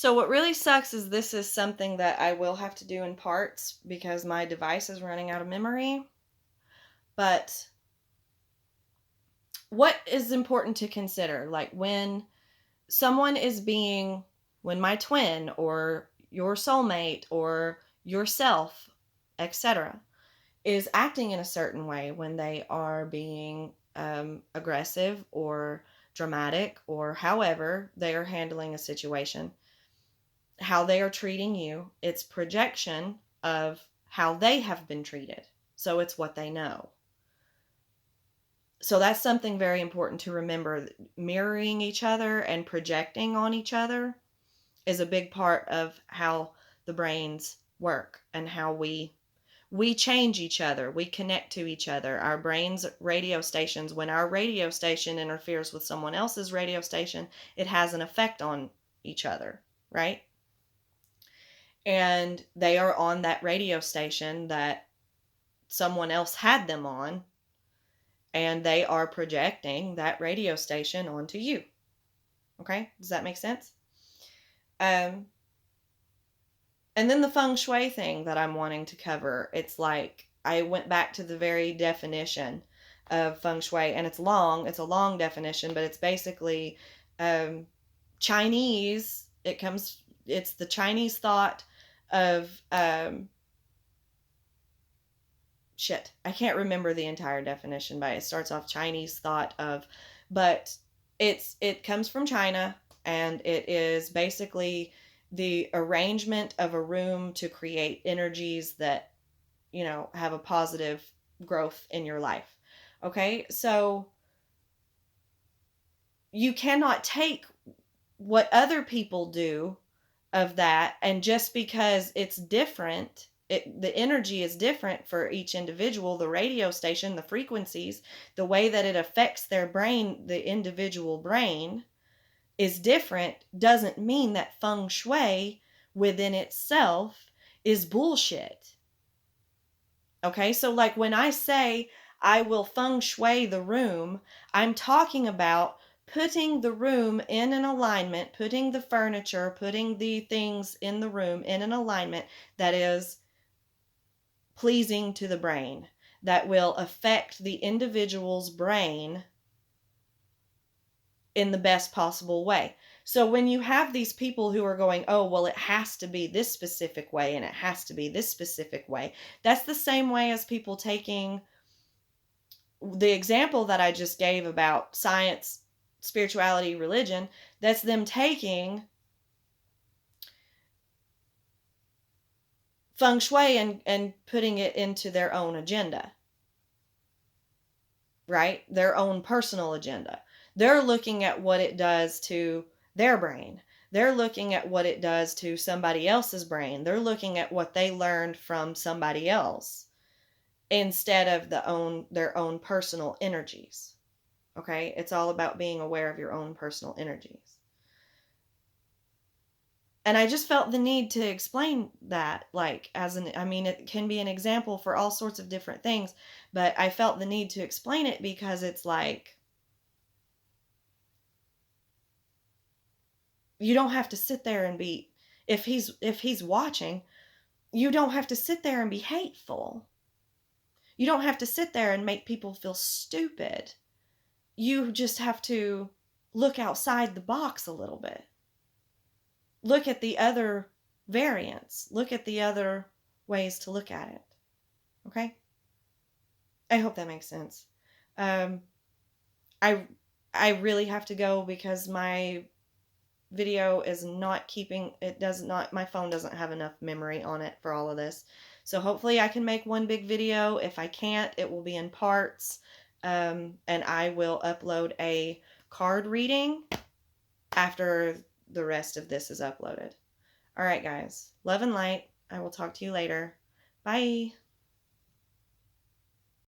So what really sucks is this is something that I will have to do in parts because my device is running out of memory. But what is important to consider? Like when someone is being, when my twin or your soulmate or yourself, etc., is acting in a certain way, when they are being aggressive or dramatic or however they are handling a situation, how they are treating you, it's projection of how they have been treated. So it's what they know. So that's something very important to remember. Mirroring each other and projecting on each other is a big part of how the brains work and how we change each other. We connect to each other. Our brains radio stations, when our radio station interferes with someone else's radio station, it has an effect on each other, right? And they are on that radio station that someone else had them on, and they are projecting that radio station onto you. Okay? Does that make sense? And then the feng shui thing that I'm wanting to cover, it's like I went back to the very definition of feng shui, and it's a long definition, but it's basically Chinese. It's the Chinese thought of I can't remember the entire definition, but it starts off Chinese thought of, but it comes from China, and it is basically the arrangement of a room to create energies that, have a positive growth in your life. Okay? So you cannot take what other people do of that, and just because it's different, the energy is different for each individual, the radio station, the frequencies, the way that it affects their brain, the individual brain is different, doesn't mean that feng shui within itself is bullshit. Okay, so like when I say I will feng shui the room, I'm talking about putting the room in an alignment, putting the furniture, putting the things in the room in an alignment that is pleasing to the brain, that will affect the individual's brain in the best possible way. So when you have these people who are going, oh, well, it has to be this specific way and it has to be this specific way, that's the same way as people taking the example that I just gave about science, spirituality, religion. That's them taking feng shui and putting it into their own agenda, right? Their own personal agenda. They're looking at what it does to their brain. They're looking at what it does to somebody else's brain. They're looking at what they learned from somebody else instead of their own personal energies. Okay? It's all about being aware of your own personal energies. And I just felt the need to explain that, like, it can be an example for all sorts of different things, but I felt the need to explain it because it's like, you don't have to sit there and be, if he's watching, you don't have to sit there and be hateful. You don't have to sit there and make people feel stupid. You just have to look outside the box a little bit. Look at the other variants. Look at the other ways to look at it. Okay? I hope that makes sense. I really have to go because my video is not my phone doesn't have enough memory on it for all of this. So hopefully I can make one big video. If I can't, it will be in parts. And I will upload a card reading after the rest of this is uploaded. All right, guys. Love and light. I will talk to you later. Bye.